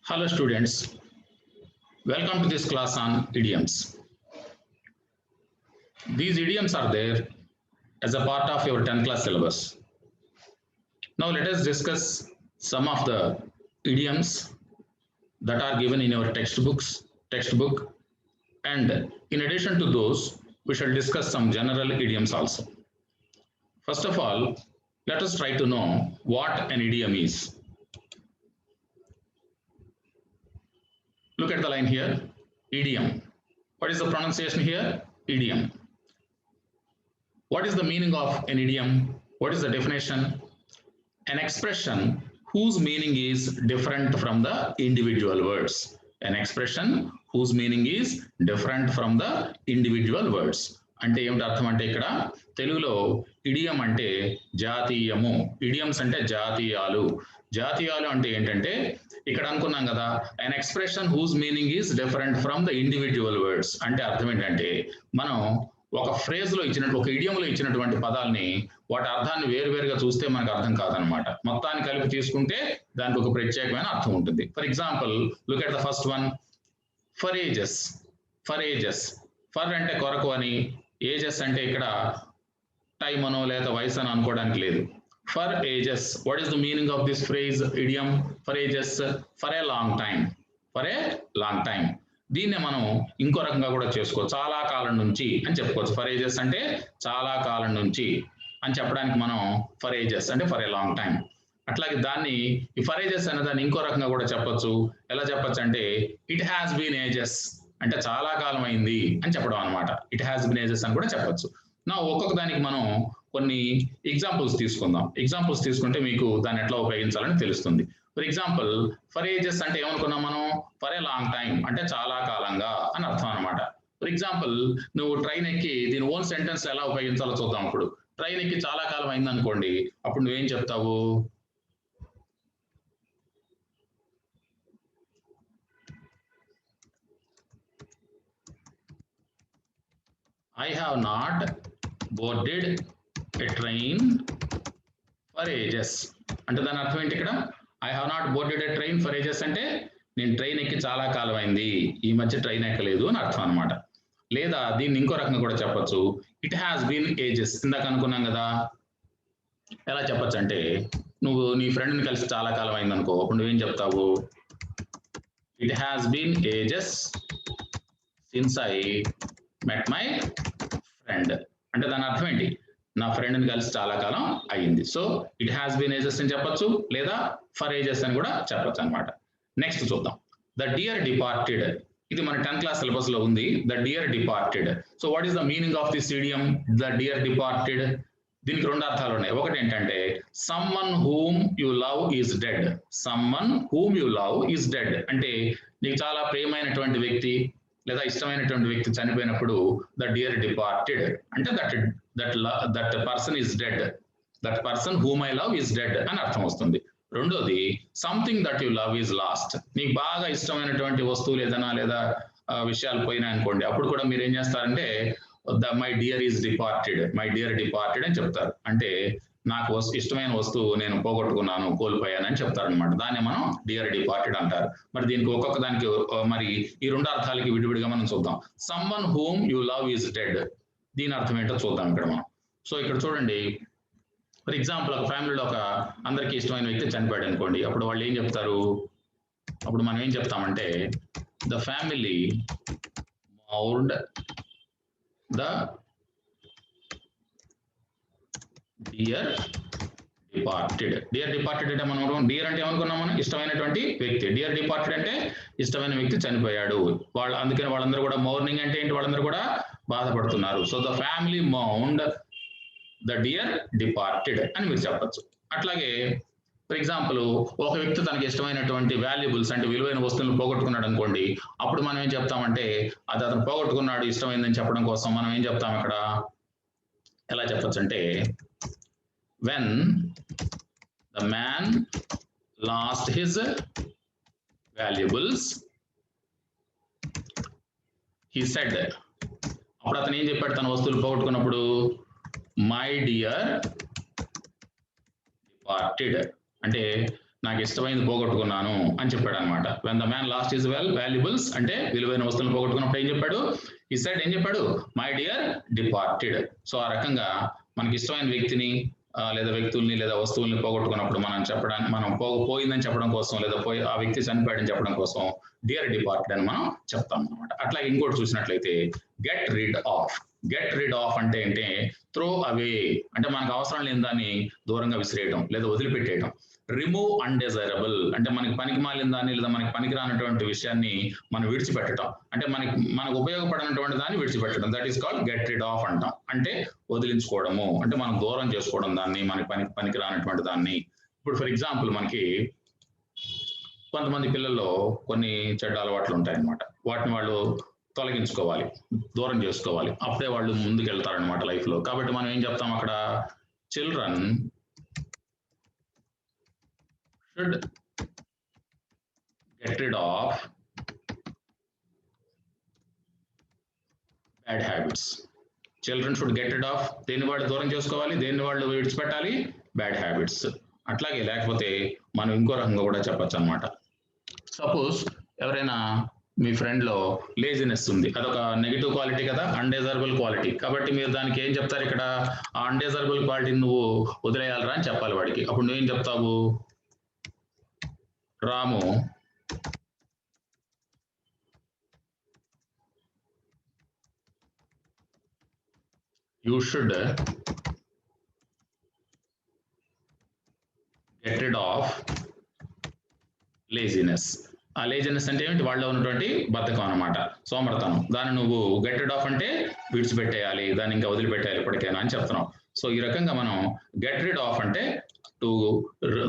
Hello students, welcome to this class on idioms. These idioms are there as a part of your 10th class syllabus. Now let us discuss some of the idioms that are given in your textbook, and in addition to those, we shall discuss some general idioms also. First of all, let us try to know what an idiom is. Look at the line here, idiom. What is the pronunciation here? Idiom. What is the meaning of an idiom? What is the definition? An expression whose meaning is different from the individual words. An expression whose meaning is different from the individual words. అంటే ఏమిటి అర్థం అంటే ఇక్కడ తెలుగులో idiom అంటే జాతీయము, idioms అంటే జాతీయాలు. జాతీయాలు అంటే ఏంటంటే ఇక్కడ అనుకున్నాం కదా, an expression whose meaning is different from the individual words. అంటే అర్థం ఏంటంటే మనం ఒక ఫ్రేజ్ లో ఇచ్చినట్టు, ఒక ఇడియంలో ఇచ్చినటువంటి పదాలని వాటి అర్థాన్ని వేరువేరుగా చూస్తే మనకు అర్థం కాదనమాట. మొత్తాన్ని కలిపి తీసుకుంటే దానికి ఒక ప్రత్యేకమైన అర్థం ఉంటుంది. For example, look at the first one, for ages. For ages, for అంటే కొరకు అని, ఏజెస్ అంటే ఇక్కడ టైం అనో లేదా వయసు అని అనుకోవడానికి లేదు. For ages, what is the meaning of this phrase idiom? For ages, for a long time. For a long time. దీన్నే మనం ఇంకో రకంగా కూడా చేసుకోవచ్చు, చాలా కాలం నుంచి అని చెప్పుకోవచ్చు. ఫర్ ఏజెస్ అంటే చాలా కాలం నుంచి అని చెప్పడానికి మనం ఫర్ ఏజెస్ అంటే ఫర్ ఏ లాంగ్ టైం. అట్లాగే దాన్ని ఈ ఫర్ ఏజెస్ అనే దాన్ని ఇంకో రకంగా కూడా చెప్పొచ్చు. ఎలా చెప్పొచ్చు అంటే ఇట్ హ్యాస్ బీన్ ఏజెస్ అంటే చాలా కాలం అయింది అని చెప్పడం అనమాట. ఇట్ హ్యాస్ బీన్ ఏజెస్ అని కూడా చెప్పొచ్చు. నా ఒక్కొక్క దానికి మనం కొన్ని ఎగ్జాంపుల్స్ తీసుకుందాం. ఎగ్జాంపుల్స్ తీసుకుంటే మీకు దాన్ని ఎట్లా ఉపయోగించాలని తెలుస్తుంది. ఫర్ ఎగ్జాంపుల్, ఫర్ ఏజెస్ అంటే ఏమనుకున్నాం మనం? ఫర్ ఏ లాంగ్ టైం అంటే చాలా కాలంగా అని అర్థం అనమాట. ఫర్ ఎగ్జాంపుల్, నువ్వు ట్రైన్ ఎక్కి దీని ఓన్ సెంటెన్స్ ఎలా ఉపయోగించాలో చూద్దాం. ఇప్పుడు ట్రైన్ ఎక్కి చాలా కాలం అయింది అనుకోండి, అప్పుడు నువ్వేం చెప్తావు? I have not boarded a train for ages. అంటే దాని అర్థం ఏంటి ఇక్కడ? I have not boarded a train for ages అంటే నేను ట్రైన్ ఎక్కి చాలా కాలం అయింది, ఈ మధ్య ట్రైన్ ఎక్కలేదు అని అర్థం అనమాట. లేదా దీన్ని ఇంకో రకంగా కూడా చెప్పొచ్చు, ఇట్ హ్యాస్ బీన్ ఏజెస్. ఇందాక అనుకున్నాం కదా, ఎలా చెప్పొచ్చు అంటే నువ్వు నీ ఫ్రెండ్ని కలిసి చాలా కాలం అయింది అనుకో, అప్పుడు నువ్వేం చెప్తావు? It has been ages since I met my friend. అంటే దాని అర్థం ఏంటి? నా ఫ్రెండ్ని కలిసి చాలా కాలం అయ్యింది. So it has been ages అని చెప్పొచ్చు, లేదా ఫర్ ఏజెస్ అని కూడా చెప్పొచ్చు అనమాట. నెక్స్ట్ చూద్దాం, ద డియర్ డిపార్టెడ్. ఇది మన 10th క్లాస్ సిలబస్ లో ఉంది, the dear departed. So what is the meaning of this idiom the dear departed? దీనికి రెండు అర్థాలు ఉన్నాయి. ఒకటి ఏంటంటే someone whom you love is dead. Someone whom you love is dead అంటే నీకు చాలా ప్రియమైనటువంటి వ్యక్తి లేదా ఇష్టమైనటువంటి వ్యక్తి చనిపోయినప్పుడు ద డియర్ డిపార్టెడ్ అంటే that person is dead, that person whom I love is dead అని అర్థం వస్తుంది. రెండోది, something that you love is lost. నీకు బాగా ఇష్టమైనటువంటి వస్తువులు ఏదైనా లేదా విషయాలు పోయినాయి అనుకోండి, అప్పుడు కూడా మీరు ఏం చేస్తారంటే my dear is departed, my dear departed అని చెప్తారు. అంటే నాకు ఇష్టమైన వస్తువు నేను పోగొట్టుకున్నాను, కోల్పోయాను అని చెప్తారనమాట. దాన్ని మనం డియర్ డిపార్టెడ్ అంటారు. మరి దీనికి ఒక్కొక్క దానికి మరి ఈ రెండు అర్థాలకి విడివిడిగా మనం చూద్దాం. Someone whom you love is dead, దీని అర్థం ఏంటో చూద్దాం ఇక్కడ మనం. సో ఇక్కడ చూడండి, ఫర్ ఎగ్జాంపుల్ ఒక ఫ్యామిలీలో ఒక అందరికీ ఇష్టమైన వ్యక్తి చనిపోయాడు అనుకోండి, అప్పుడు వాళ్ళు ఏం చెప్తారు? అప్పుడు మనం ఏం చెప్తామంటే the family mourned the dear departed. Dear departed అంటే మనం డియర్ అంటే ఏమనుకున్నాం? మనం ఇష్టమైనటువంటి వ్యక్తి. డియర్ డిపార్టెడ్ అంటే ఇష్టమైన వ్యక్తి చనిపోయాడు. వాళ్ళు అందుకని వాళ్ళందరూ కూడా మౌర్నింగ్ అంటే ఏంటి? వాళ్ళందరూ కూడా బాధపడుతున్నారు. So the family mourned the dear departed అని మీరు చెప్పచ్చు. అట్లాగే ఫర్ ఎగ్జాంపుల్, ఒక వ్యక్తి తనకి ఇష్టమైనటువంటి వాల్యుబుల్స్ అంటే విలువైన వస్తువులను పోగొట్టుకున్నాడు అనుకోండి, అప్పుడు మనం ఏం చెప్తామంటే అది అతను పోగొట్టుకున్నాడు ఇష్టమైందని చెప్పడం కోసం మనం ఏం చెప్తాం ఇక్కడ? ఎలా చెప్పచ్చు అంటే when the man lost his valuables he said, అప్పుడు అతను ఏం చెప్పాడు తన వస్తువులు పోగొట్టుకున్నప్పుడు? మై డియర్ డిపార్టెడ్ అంటే నాకు ఇష్టమైనది పోగొట్టుకున్నాను అని చెప్పాడు అనమాట. When the man lost his valuables అంటే విలువైన వస్తువులను పోగొట్టుకున్నప్పుడు ఏం చెప్పాడు? ఈ సైడ్ ఏం చెప్పాడు? My dear departed. సో ఆ రకంగా మనకి ఇష్టమైన వ్యక్తిని లేదా వ్యక్తుల్ని లేదా వస్తువుల్ని పోగొట్టుకున్నప్పుడు మనం పోయిందని చెప్పడం కోసం లేదా ఆ వ్యక్తి చనిపోయాడని చెప్పడం కోసం డియర్ డిపార్టెడ్ అని మనం చెప్తాం అనమాట. అట్లాగే ఇంకోటి చూసినట్లయితే get rid of. Get rid of అంటే ఏంటి? త్రో అవే అంటే మనకు అవసరం లేని దాన్ని దూరంగా విసిరేయడం లేదా వదిలిపెట్టేయడం. రిమూవ్ అన్డిజైరబుల్ అంటే మనకి పనికి మాలిన దాన్ని లేదా మనకి పనికి రానటువంటి విషయాన్ని మనం విడిచిపెట్టడం అంటే మనకు ఉపయోగపడనటువంటి దాన్ని విడిచిపెట్టడం. That is called get rid of అంటాం. అంటే వదిలించుకోవడము అంటే మనం దూరం చేసుకోవడం దాన్ని మనకి పనికి రానటువంటి దాన్ని. ఇప్పుడు ఫర్ ఎగ్జాంపుల్ మనకి కొంతమంది పిల్లల్లో కొన్ని చెడ్డ అలవాట్లు ఉంటాయన్నమాట. వాటిని వాళ్ళు తొలగించుకోవాలి, దూరం చేసుకోవాలి. అప్పుడే వాళ్ళు ముందుకు వెళ్తారనమాట లైఫ్ లో. కాబట్టి మనం ఏం చెప్తాం అక్కడ? Children should get rid of bad habits. Children should get rid of దేన్ని వాళ్ళు దూరం చేసుకోవాలి, దేన్ని వాళ్ళు విడిచిపెట్టాలి? Bad habits. అట్లాగే లేకపోతే మనం ఇంకో రకంగా కూడా చెప్పచ్చు అనమాట. సపోజ్ ఎవరైనా మీ ఫ్రెండ్ లో లేజినెస్ ఉంది, అదొక నెగిటివ్ క్వాలిటీ కదా, అన్డిజైరబుల్ క్వాలిటీ. కాబట్టి మీరు దానికి ఏం చెప్తారు ఇక్కడ? ఆ అన్డిజైరబుల్ క్వాలిటీని నువ్వు వదిలేయాలరా అని చెప్పాలి వాడికి. అప్పుడు నువ్వేం చెప్తావు? రాము you should get rid of laziness. ఆ లేజినెస్ అంటే ఏంటి? వాళ్ళలో ఉన్నటువంటి బద్ధకం అనమాట, సోమరతనం. దాన్ని నువ్వు గెట్ రిడ్ ఆఫ్ అంటే విడిచిపెట్టేయాలి, దాన్ని ఇంకా వదిలిపెట్టేయాలి ఎప్పటికైనా అని చెప్తున్నాం. సో ఈ రకంగా మనం గెట్ రిడ్ ఆఫ్ అంటే to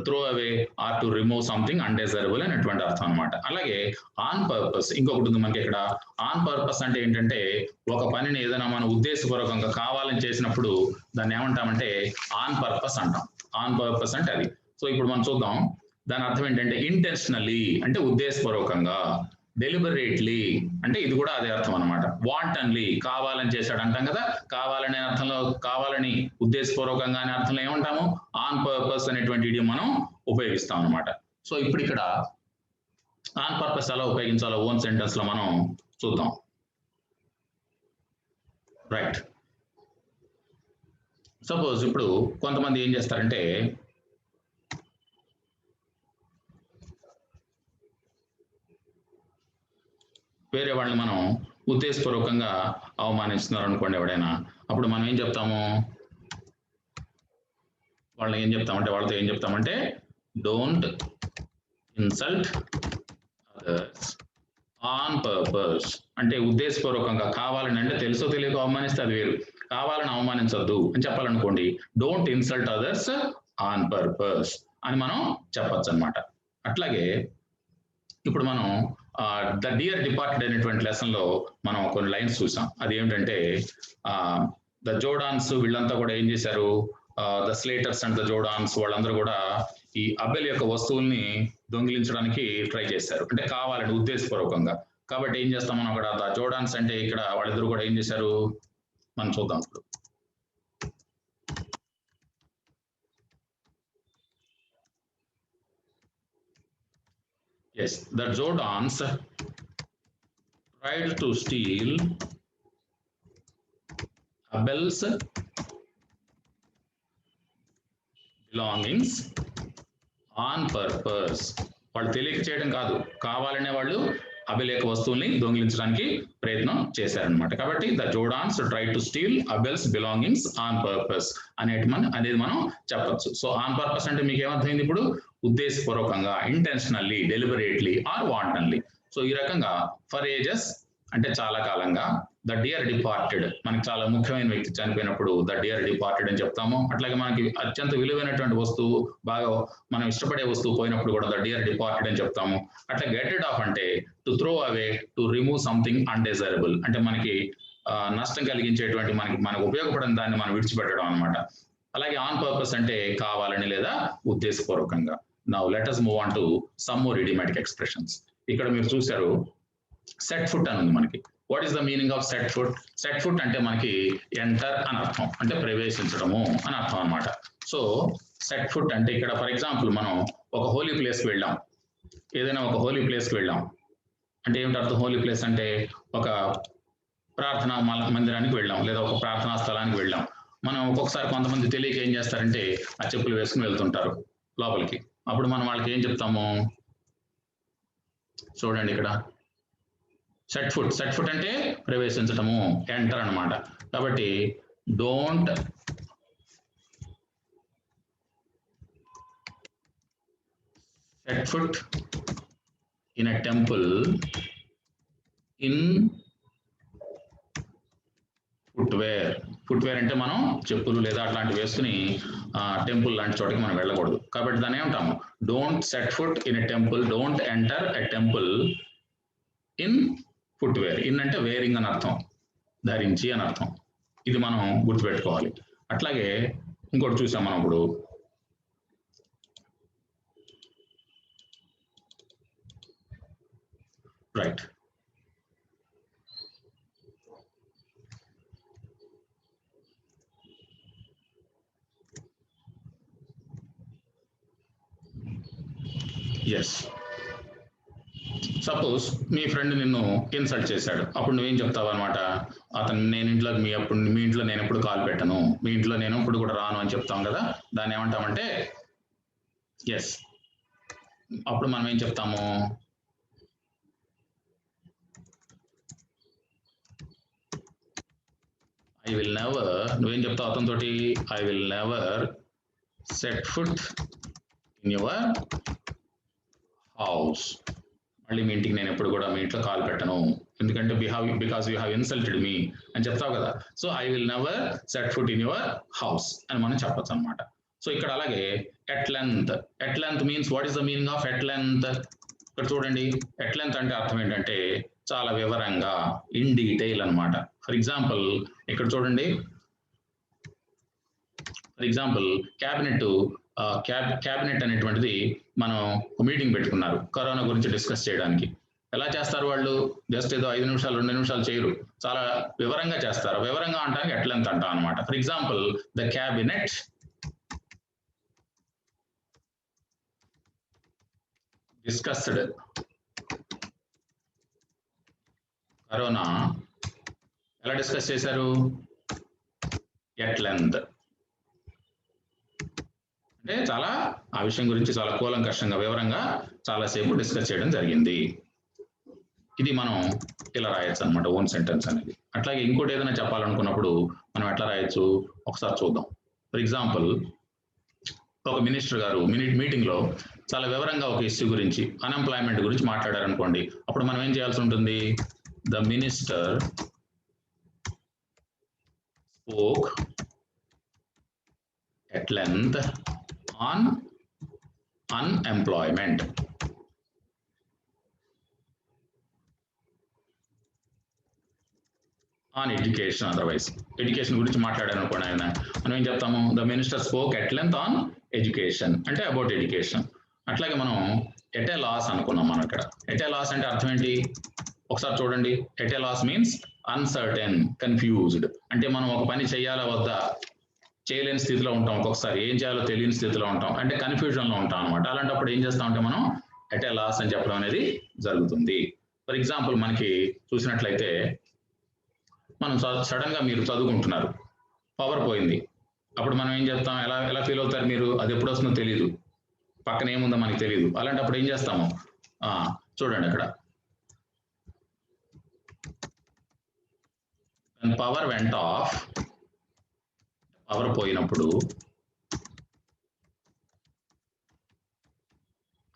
throw away are to remove something undesirable అనేటువంటి అర్థం అనమాట. అలాగే ఆన్ పర్పస్ ఇంకొకటి ఉంది మనకి ఇక్కడ. ఆన్ పర్పస్ అంటే ఏంటంటే ఒక పనిని ఏదైనా మనం ఉద్దేశపూర్వకంగా కావాలని చేసినప్పుడు దాన్ని ఏమంటామంటే ఆన్ పర్పస్ అంటాం. ఆన్ పర్పస్ అంటే అది. సో ఇప్పుడు మనం చూద్దాం. దాని అర్థం ఏంటంటే ఇంటెన్షనల్లీ అంటే ఉద్దేశపూర్వకంగా, డెలిబరేట్లీ అంటే ఇది కూడా అదే అర్థం అనమాట. వాంటన్లీ కావాలని చేశాడు అంటాం కదా, కావాలనే అర్థంలో కావాలని ఉద్దేశపూర్వకంగా అనే అర్థంలో ఏమంటాము? ఆన్ పర్పస్ అనేటువంటి ఇడియం మనం ఉపయోగిస్తాం అనమాట. సో ఇప్పుడు ఇక్కడ ఆన్ పర్పస్ ఎలా ఉపయోగించాలో ఓన్ సెంటెన్స్ లో మనం చూద్దాం. రైట్. సపోజ్ ఇప్పుడు కొంతమంది ఏం చేస్తారంటే వేరే వాళ్ళని మనం ఉద్దేశపూర్వకంగా అవమానిస్తున్నారు అనుకోండి ఎవడైనా, అప్పుడు మనం ఏం చెప్తాము? వాళ్ళతో ఏం చెప్తామంటే don't insult others on purpose. అంటే ఉద్దేశపూర్వకంగా కావాలని, అంటే తెలుసో తెలియక అవమానిస్తే అది వేరు, కావాలని అవమానించద్దు అని చెప్పాలనుకోండి don't insult others on purpose అని మనం చెప్పచ్చు అనమాట. అట్లాగే ఇప్పుడు మనం ద డియర్ డిపార్టెడ్ అనేటువంటి లెసన్ లో మనం కొన్ని లైన్స్ చూసాం. అది ఏమిటంటే ద జోడాన్స్ వీళ్ళంతా కూడా ఏం చేశారు? ద స్లేటర్స్ అండ్ ద జోడాన్స్ వాళ్ళందరూ కూడా ఈ అబెల్ యొక్క వస్తువుల్ని దొంగిలించడానికి ట్రై చేశారు, అంటే కావాలని ఉద్దేశపూర్వకంగా. కాబట్టి ఏం చేస్తాం మనం అక్కడ? ద జోడాన్స్ అంటే ఇక్కడ వాళ్ళిద్దరు కూడా ఏం చేశారు మనం చూద్దాం ఇప్పుడు. Yes, the Jordans tried to steal Abel's belongings on purpose. వాళ్ళు తెలియక చేయడం కాదు, కావాలనే వాళ్ళు అబెల్ యొక్క వస్తువుల్ని దొంగిలించడానికి ప్రయత్నం చేశారనమాట. కాబట్టి the Jordans try to steal Abel's belongings on purpose అనేది మనం చెప్పచ్చు. సో ఆన్ పర్పస్ అంటే మీకు ఏమర్థమైంది ఇప్పుడు? ఉద్దేశపూర్వకంగా, ఇంటెన్షనల్లీ, డెలిబరేట్లీ ఆర్ వాంటన్లీ. సో ఈ రకంగా ఫర్ ఏజెస్ అంటే చాలా కాలంగా, ద డియర్ డిపార్టెడ్ మనకి చాలా ముఖ్యమైన వ్యక్తి చనిపోయినప్పుడు ద డియర్ డిపార్టెడ్ అని చెప్తాము. అట్లాగే మనకి అత్యంత విలువైనటువంటి వస్తువు, బాగా మనం ఇష్టపడే వస్తువు పోయినప్పుడు కూడా ద డియర్ డిపార్టెడ్ అని చెప్తాము. అట్లా గెట్ రిడ్ ఆఫ్ అంటే to throw away, to remove something undesirable అంటే మనకి నష్టం కలిగించేటువంటి మనకు ఉపయోగపడని దాన్ని మనం విడిచిపెట్టడం అనమాట. అలాగే ఆన్ పర్పస్ అంటే కావాలని లేదా ఉద్దేశపూర్వకంగా. Now let us move on to some more idiomatic expressions. ఇక్కడ మీరు చూశారు సెట్ ఫుట్ అని ఉంది మనకి. What is the meaning of set foot? Set foot అంటే మనకి ఎంటర్ అని అర్థం, అంటే ప్రవేశించడము అని అర్థం అనమాట. సో సెట్ ఫుట్ అంటే ఇక్కడ ఫర్ ఎగ్జాంపుల్ మనం ఒక హోలీ ప్లేస్కి వెళ్ళాం, ఏదైనా ఒక హోలీ ప్లేస్కి వెళ్ళాం అంటే ఏమిటి అర్థం? హోలీ ప్లేస్ అంటే ఒక ప్రార్థనా మందిరానికి వెళ్ళాం, లేదా ఒక ప్రార్థనా స్థలానికి వెళ్ళాం. మనం ఒక్కొక్కసారి కొంతమంది తెలియక ఏం చేస్తారంటే ఆ చెప్పులు వేసుకుని వెళ్తుంటారు లోపలికి. అప్పుడు మనం వాళ్ళకి ఏం చెప్తాము? చూడండి ఇక్కడ సెట్ ఫుట్. సెట్ ఫుట్ అంటే ప్రవేశించటము, ఎంటర్ అన్నమాట. కాబట్టి don't set foot in a temple in footwear. Footwear అంటే మనం చెప్పులు లేదా అట్లాంటివి వేసుకుని టెంపుల్ లాంటి చోటకి మనం వెళ్ళకూడదు. కాబట్టి దాన్ని ఏమంటాము? Don't set foot in a temple, don't enter a temple in footwear. In అంటే వేరింగ్ అని అర్థం, ధరించి అని అర్థం. ఇది మనం గుర్తుపెట్టుకోవాలి. అట్లాగే ఇంకోటి చూసాం మనం ఇప్పుడు, రైట్. ఎస్, సపోజ్ మీ ఫ్రెండ్ నిన్ను ఇన్సల్ట్ చేశాడు, అప్పుడు నువ్వేం చెప్తావు అనమాట? అతను నేను ఇంట్లో మీ ఇంట్లో నేను ఎప్పుడు కాల్ పెట్టను, మీ ఇంట్లో నేను ఇప్పుడు కూడా రాను అని చెప్తాం కదా. దాన్ని ఏమంటామంటే ఎస్. అప్పుడు మనం ఏం చెప్తాము? ఐ విల్ నెవర్, నువ్వేం చెప్తావు అతనితోటి? I will never set foot in your house. మళ్ళీ మీ ఇంటికి నేను ఎప్పుడు కూడా మీ ఇంట్లో కాల్ పెట్టను, ఎందుకంటే బికాస్ యూ హ్యావ్ ఇన్సల్టెడ్ మీ అని చెప్తావు కదా. So I will never set foot in your house అని మనం చెప్పచ్చు అనమాట. సో ఇక్కడ అలాగే at length. At length means what is the meaning of at length? ఇక్కడ చూడండి, ఎట్ లెంత్ అంటే అర్థం ఏంటంటే చాలా వివరంగా, ఇన్ డీటెయిల్ అనమాట. ఫర్ ఎగ్జాంపుల్ ఇక్కడ చూడండి, ఫర్ ఎగ్జాంపుల్ క్యాబినెట్ అనేటువంటిది మనం మీటింగ్ పెట్టుకున్నారు కరోనా గురించి డిస్కస్ చేయడానికి. ఎలా చేస్తారు వాళ్ళు? జస్ట్ ఏదో 5 నిమిషాలు 2 నిమిషాలు చేయరు, చాలా వివరంగా చేస్తారు. వివరంగా అంటానికి ఎట్ లెంత్ అంటాం అనమాట. For example the cabinet discussed corona. ఎలా డిస్కస్ చేశారు? At length. అంటే చాలా ఆ విషయం గురించి చాలా కూలంకషంగా వివరంగా చాలాసేపు డిస్కస్ చేయడం జరిగింది. ఇది మనం ఇలా రాయొచ్చు అనమాట, ఓన్ సెంటెన్స్ అనేది. అట్లాగే ఇంకోటి ఏదైనా చెప్పాలనుకున్నప్పుడు మనం ఎట్లా రాయొచ్చు ఒకసారి చూద్దాం. ఫర్ ఎగ్జాంపుల్ ఒక మినిస్టర్ గారు మీటింగ్ లో చాలా వివరంగా ఒక ఇష్యూ గురించి, అన్ఎంప్లాయ్మెంట్ గురించి మాట్లాడారనుకోండి. అప్పుడు మనం ఏం చేయాల్సి ఉంటుంది? The minister spoke at length on unemployment. On education. Otherwise education గురించి మాట్లాడాను అనుకోండి ఆయన, మనం ఏం చెప్తాము? The minister spoke at length on education, అంటే అబౌట్ ఎడ్యుకేషన్. అట్లాగే మనం ఎట్ ఏ లాస్ అనుకున్నాం. మనం ఇక్కడ ఎట్ ఏ లాస్ అంటే అర్థం ఏంటి? ఒకసారి చూడండి. At a loss means uncertain, confused. అంటే మనం ఒక పని చేయాలా వద్దా చేయలేని స్థితిలో ఉంటాం, ఒక్కొక్కసారి ఏం చేయాలో తెలియని స్థితిలో ఉంటాం, అంటే కన్ఫ్యూజన్ లో ఉంటాం అనమాట. అలాంటప్పుడు ఏం చేస్తామంటే మనం ఎట్ ఏ లాస్ అని చెప్పడం అనేది జరుగుతుంది. ఫర్ ఎగ్జాంపుల్ మనకి చూసినట్లయితే మనం సడన్ గా మీరు చదువుకుంటున్నారు, పవర్ పోయింది. అప్పుడు మనం ఏం చేస్తాం? ఎలా ఫీల్ అవుతారు మీరు? అది ఎప్పుడు వస్తుందో తెలియదు, పక్కన ఏముందో మనకి తెలియదు. అలాంటప్పుడు ఏం చేస్తాము? చూడండి అక్కడ, పవర్ వెంట్ ఆఫ్, పవర్ పోయినప్పుడు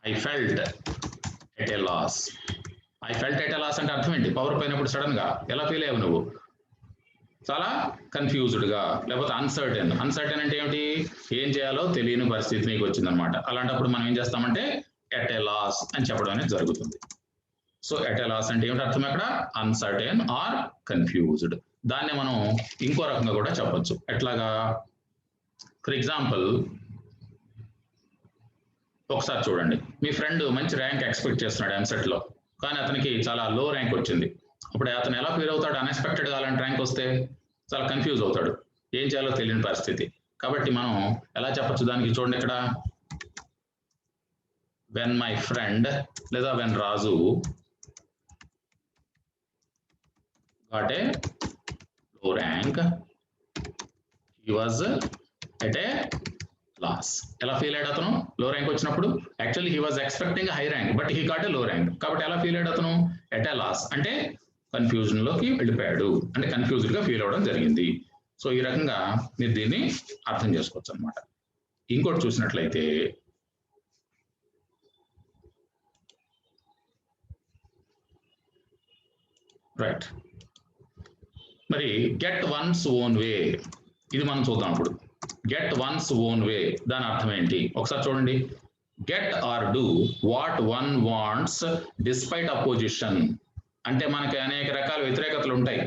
I felt at a loss. I felt at a loss అంటే అర్థం ఏంటి? పవర్ పోయినప్పుడు సడన్ గా ఎలా ఫీల్ అయ్యావు నువ్వు? చాలా కన్ఫ్యూజ్డ్ గా, లేకపోతే అన్సర్టెన్. అన్సర్టెన్ అంటే ఏమిటి? ఏం చేయాలో తెలియని పరిస్థితి నీకు వచ్చిందనమాట. అలాంటప్పుడు మనం ఏం చేస్తామంటే ఎట్ ఏ లాస్ అని చెప్పడం అనేది జరుగుతుంది. సో ఎట్ ఏ లాస్ అంటే ఏమిటి అర్థం? అక్కడ అన్సర్టెన్ ఆర్ కన్ఫ్యూజ్డ్. దాన్ని మనం ఇంకో రకంగా కూడా చెప్పొచ్చు. ఎట్లాగా? ఫర్ ఎగ్జాంపుల్ ఒకసారి చూడండి, మీ ఫ్రెండ్ మంచి ర్యాంక్ ఎక్స్పెక్ట్ చేస్తున్నాడు ఎంసెట్ లో, కానీ అతనికి చాలా లో ర్యాంక్ వచ్చింది. అప్పుడు అతను ఎలా ఫీల్ అవుతాడు? అన్ఎక్స్పెక్టెడ్గా అలాంటి ర్యాంక్ వస్తే చాలా కన్ఫ్యూజ్ అవుతాడు, ఏం చేయాలో తెలియని పరిస్థితి. కాబట్టి మనం ఎలా చెప్పచ్చు దానికి? చూడండి ఇక్కడ, వెన్ మై ఫ్రెండ్ లేదా when Raju got a low rank, he was at a loss. ఎలా ఫీల్ అయ్యాడు అతను లో ర్యాంక్ వచ్చినప్పుడు? Actually he was expecting high rank but he got a లో ర్యాంక్. కాబట్టి ఎలా ఫీల్ అయ్యాడు అతను? ఎట్ ఎ లాస్, అంటే కన్ఫ్యూజన్ లోకి వెళ్ళిపోయాడు, అంటే కన్ఫ్యూజ్డ్ గా ఫీల్ అవడం జరిగింది. సో ఈ రకంగా మీరు దీన్ని అర్థం చేసుకోవచ్చు అనమాట. ఇంకోటి చూసినట్లయితే రైట్, మరి గెట్ వన్స్ ఓన్ వే, ఇది మనం చూద్దాం ఇప్పుడు. గెట్ వన్స్ ఓన్ వే దాని అర్థం ఏంటి ఒకసారి చూడండి. Get or do what one wants despite opposition, అంటే మనకి అనేక రకాల వ్యతిరేకతలు ఉంటాయి,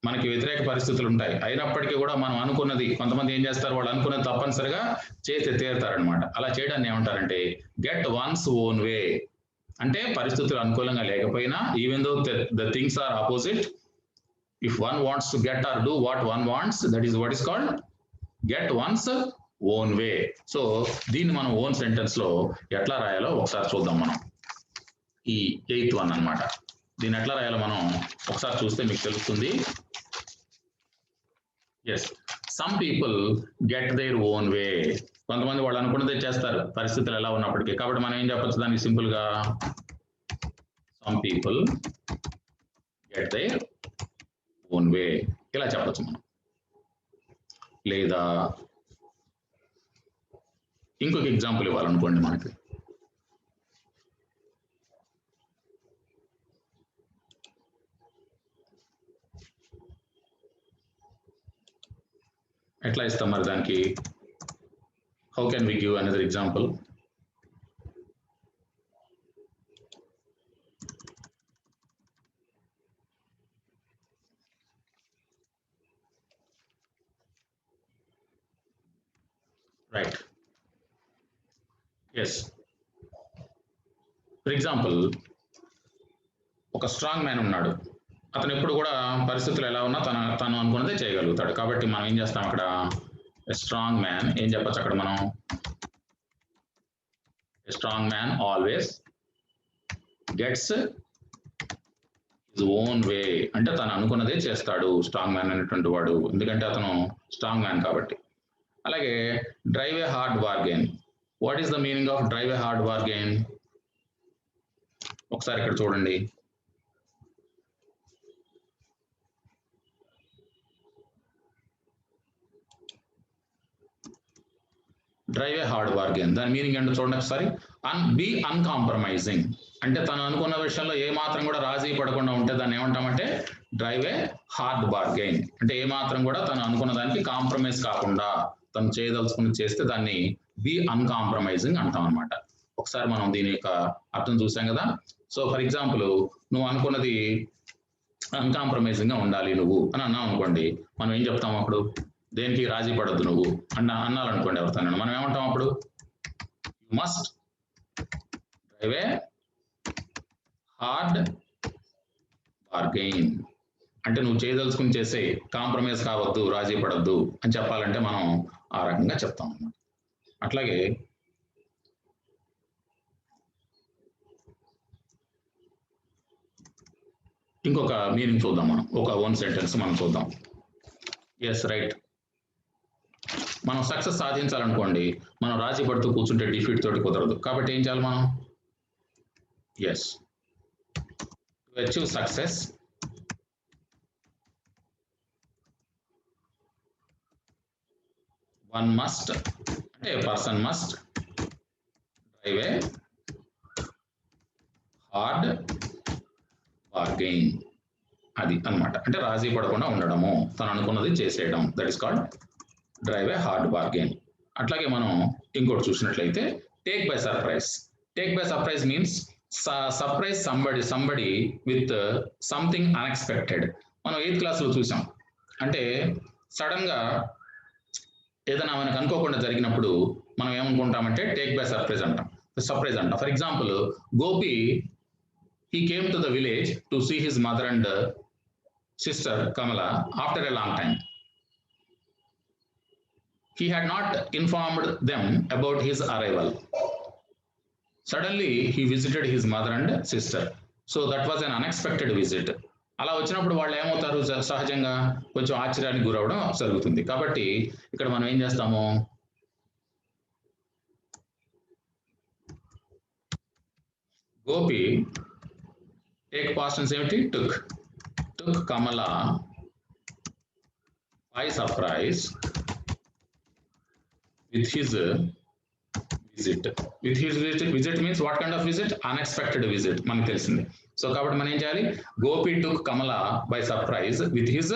మనకి వ్యతిరేక పరిస్థితులు ఉంటాయి, అయినప్పటికీ కూడా మనం అనుకున్నది, కొంతమంది ఏం చేస్తారు, వాళ్ళు అనుకున్నది తప్పనిసరిగా చేసి తీరుతారనమాట. అలా చేయడాన్ని ఏమంటారంటే గెట్ వన్స్ ఓన్ వే. అంటే పరిస్థితులు అనుకూలంగా లేకపోయినా, even though the things are opposite, if one wants to get or do what one wants, that is what is called get one's own way. So దీన్ని మనం ఓన్ సెంటెన్స్ లో ఎట్లా రాయాలో ఒకసారి చూద్దాం. మనం ఈ 8th వన్ అన్నమాట, దీన్ని ఎట్లా రాయాలో మనం ఒకసారి చూస్తే మీకు తెలుస్తుంది. Yes, some people get their own way, కొంతమంది వాళ్ళు అనుకున్నదే చేస్తారు పరిస్థితులు ఎలా ఉన్నప్పటికీ. కాబట్టి మనం ఏం చెప్పచ్చు దానికి సింపుల్ గా, some people get their own వే ఇలా చెప్పచ్చు మనం. లేదా ఇంకొక ఎగ్జాంపుల్ ఇవ్వాలనుకోండి మనకి, ఎట్లా ఇస్తాం మరి దానికి? How can we give another example? Right, yes, for example ఒక స్ట్రాంగ్ మ్యాన్ ఉన్నాడు, అతను ఎప్పుడు కూడా పరిస్థితులు ఎలా ఉన్నా తను అనుకున్నదే చేయగలుగుతాడు. కాబట్టి మనం ఏం చేస్తాం అక్కడ, స్ట్రాంగ్ మ్యాన్ ఏం చెప్పచ్చు అక్కడ మనం, strong man always gets his own way, అంటే తను అనుకున్నదే చేస్తాడు స్ట్రాంగ్ మ్యాన్ అనేటువంటి వాడు, ఎందుకంటే అతను స్ట్రాంగ్ మ్యాన్ కాబట్టి. అలాగే drive a hard bargain, what is the meaning of drive a hard bargain? ఒకసారి ఇక్కడ చూడండి, డ్రైవ్ ఏ హార్డ్ బార్గెన్ దాని మీనింగ్ ఏంటో చూడండి ఒకసారి. బి అన్కాంప్రమైజింగ్, అంటే తను అనుకున్న విషయంలో ఏ మాత్రం కూడా రాజీ పడకుండా ఉంటే దాన్ని ఏమంటామంటే డ్రైవ్ ఏ హార్డ్ బార్గెన్, అంటే ఏ మాత్రం కూడా తను అనుకున్న దానికి కాంప్రమైజ్ కాకుండా తను చేయదలుచుకుని చేస్తే దాన్ని బి అన్కాంప్రమైజింగ్ అంటాం అనమాట. ఒకసారి మనం దీని యొక్క అర్థం చూసాం కదా. సో ఫర్ ఎగ్జాంపుల్ నువ్వు అనుకున్నది అన్కాంప్రమైజింగ్ గా ఉండాలి నువ్వు అని అన్నావు అనుకోండి, మనం ఏం చెప్తాం అప్పుడు? దేనికి రాజీ పడద్దు నువ్వు అన్నారనుకోండి ఎవరితో, మనం ఏమంటాం అప్పుడు? You must drive a hard bargain, అంటే నువ్వు చేయదలుచుకుని చేసే, కాంప్రమైజ్ కావద్దు, రాజీ పడద్దు అని చెప్పాలంటే మనం ఆ రకంగా చెప్తాం అన్నమాట. అట్లాగే ఇంకొక మీనింగ్ చూద్దాం మనం, ఒక ఓన్ సెంటెన్స్ మనం చూద్దాం. ఎస్ రైట్, మనం సక్సెస్ సాధించాలనుకోండి, మనం రాజీ పడుతూ కూర్చుంటే డిఫీట్ తోటి కుదరదు. కాబట్టి ఏం చేయాలి మనం? Yes, to achieve success one must, అంటే a person must drive a hard bargain, అది అన్నమాట. అంటే రాజీ పడకుండా ఉండడము, తను అనుకున్నది చేసేయడం, that is called drive a hard bargain. అట్లాగే మనం ఇంకోటి చూసినట్లయితే take by surprise. Take by surprise means surprise somebody with something unexpected. మనం 8th క్లాస్లో చూసాం, అంటే సడన్ గా ఏదైనా మనకు అనుకోకుండా జరిగినప్పుడు మనం ఏమనుకుంటామంటే టేక్ బై సర్ప్రైజ్ అంటాం. For example Gopi he came to the village to see his mother and sister Kamala after a long time. He had not informed them about his arrival. Suddenly he visited his mother and sister. So that was an unexpected visit. అలా వచ్చినప్పుడు వాళ్ళు ఏమవుతారు, సహజంగా కొంచెం ఆశ్చర్యానికి గురవడం జరుగుతుంది. కాబట్టి ఇక్కడ మనం ఏం చేస్తాము, గోపి టేక్ పాస్ట్ టెన్స్ ఏమిటి, took Kamala by surprise with his visit. With his visit means what kind of visit? Unexpected visit, మనకు తెలిసింది. సో కాబట్టి మనం ఏం చేయాలి, Gopi took Kamala by surprise with his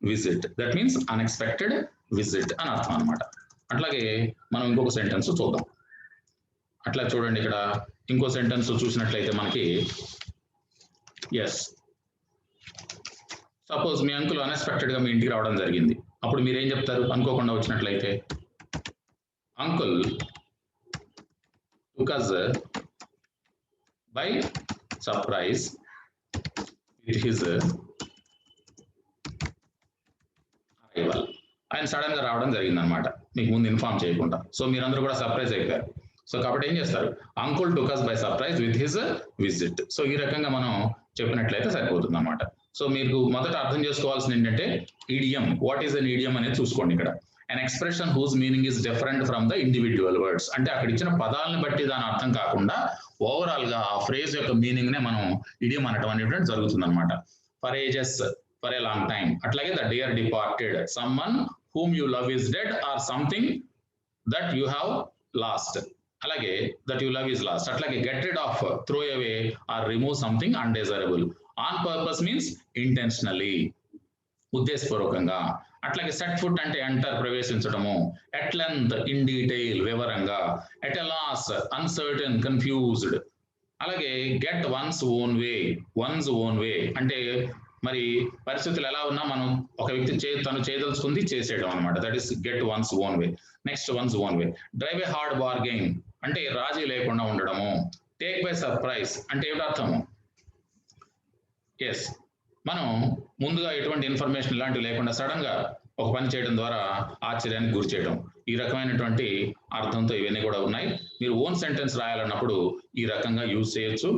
visit. That means unexpected visit అని అర్థం అనమాట. అట్లాగే మనం ఇంకొక సెంటెన్స్ చూద్దాం. అట్లా చూడండి, ఇక్కడ ఇంకో సెంటెన్స్ చూసినట్లయితే మనకి, ఎస్, సపోజ్ మీ అంకుల్ అన్ఎక్స్పెక్టెడ్ గా మీ ఇంటికి రావడం జరిగింది. అప్పుడు మీరు ఏం చెప్తారు, అనుకోకుండా వచ్చినట్లయితే, uncle took us by surprise with his arrival. ఆయన సడన్ గా రావడం జరిగింది అనమాట, మీకు ముందు ఇన్ఫార్మ్ చేయకుండా. సో మీరందరూ కూడా సర్ప్రైజ్ అయిపోయారు. సో కాబట్టి ఏం చేస్తారు, uncle took us by surprise with his visit. So ఈ రకంగా మనం చెప్పినట్లయితే సరిపోతుంది అనమాట. సో మీకు మొదట అర్థం చేసుకోవాల్సింది ఏంటంటే, ఈడియం, వాట్ ఈస్ అన్ ఈడియం అనేది చూసుకోండి. ఇక్కడ an expression whose meaning is different from the individual words. అంటే అక్కడ ఇచ్చిన పదాలను బట్టి దాని అర్థం కాకుండా ఓవరాల్ గా ఆ ఫ్రేజ్ యొక్క మీనింగ్ నే మనం ఇడియం అనటం అనేటువంటి జరుగుతుంది అనమాట. For ages, for a long time. అట్లాగే the dear departed, someone whom you love is dead or something that you have lost. అలాగే that you love is lost. అట్లాగే get rid of, throw away or remove something undesirable. On purpose means intentionally, ఉద్దేశపూర్వకంగా. అట్లాగే set foot అంటే enter, ప్రవేశించడము. At length, in detail, వివరంగా. At a loss, uncertain, confused. అలాగే get one's own way, one's own way అంటే మరి పరిస్థితులు ఎలా ఉన్నా మనం ఒక వ్యక్తి తను చేయదలుచుకుంది చేసేయడం అనమాట. That is get one's own way. Next once own way. Drive a hard bargain అంటే రాజీ లేకుండా ఉండడము. టేక్ బై సర్ప్రైజ్ అంటే ఏమిటి అర్థము, ఎస్, మనం ముందుగా ఎటువంటి ఇన్ఫర్మేషన్ ఇలాంటివి లేకుండా సడన్ గా ఒక పని చేయడం ద్వారా ఆశ్చర్యానికి గురి చేయడం, ఈ రకమైనటువంటి అర్థంతో ఇవన్నీ కూడా ఉన్నాయి. మీరు ఓన్ సెంటెన్స్ రాయాలన్నప్పుడు ఈ రకంగా యూజ్ చేయొచ్చు.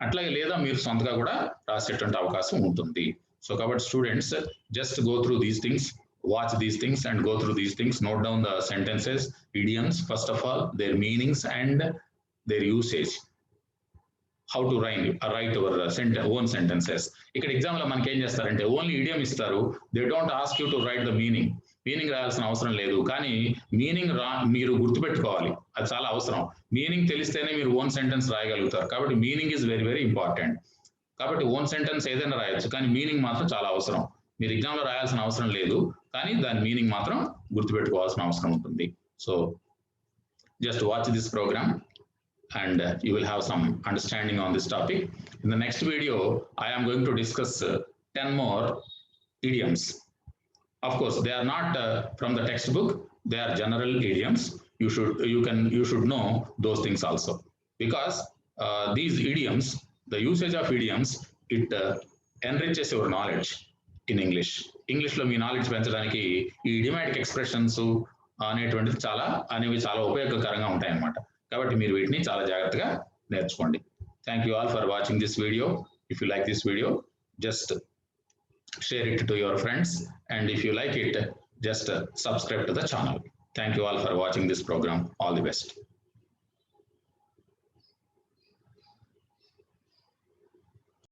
అట్లాగే లేదా మీరు సొంతగా కూడా రాసేటువంటి అవకాశం ఉంటుంది. సో కాబట్టి students, just go through these things, watch these things and go through these things, note down the sentences, idioms, first of all, their meanings and their usage. How to write our own sentences. ఇక్కడ exam లో మనకి ఏం చేస్తారంటే only idiom ఇస్తారు. They don't ask you to write the meaning. Meaning రాయాల్సిన అవసరం లేదు, కానీ మీనింగ్ మీరు గుర్తుపెట్టుకోవాలి, అది చాలా అవసరం. మీనింగ్ తెలిస్తేనే మీరు ఓన్ సెంటెన్స్ రాయగలుగుతారు. కాబట్టి meaning is very very important. కాబట్టి ఓన్ సెంటెన్స్ ఏదైనా రాయొచ్చు, కానీ మీనింగ్ మాత్రం చాలా అవసరం. మీరు ఎగ్జామ్ లో రాయాల్సిన అవసరం లేదు, కానీ దాని మీనింగ్ మాత్రం గుర్తుపెట్టుకోవాల్సిన అవసరం ఉంటుంది. So just watch this programme and you will have some understanding on this topic. In the next video, I am going to discuss 10 more idioms. Of course, they are not from the textbook, they are general idioms. You should know those things also, because these idioms, the usage of idioms, it enriches your knowledge in English. English లో మీ knowledge పెంచడానికి ఈ idiomatic expressions అనేటువంటివి చాలా ఉపయోగకరంగా ఉంటాయి అన్నమాట. కాబట్టి మీరు వీటిని చాలా జాగ్రత్తగా నేర్చుకోండి. Thank you all for watching this video. If you like this video, just share it to your friends, and if you like it, just subscribe to the channel. Thank you all for watching this program. All the best.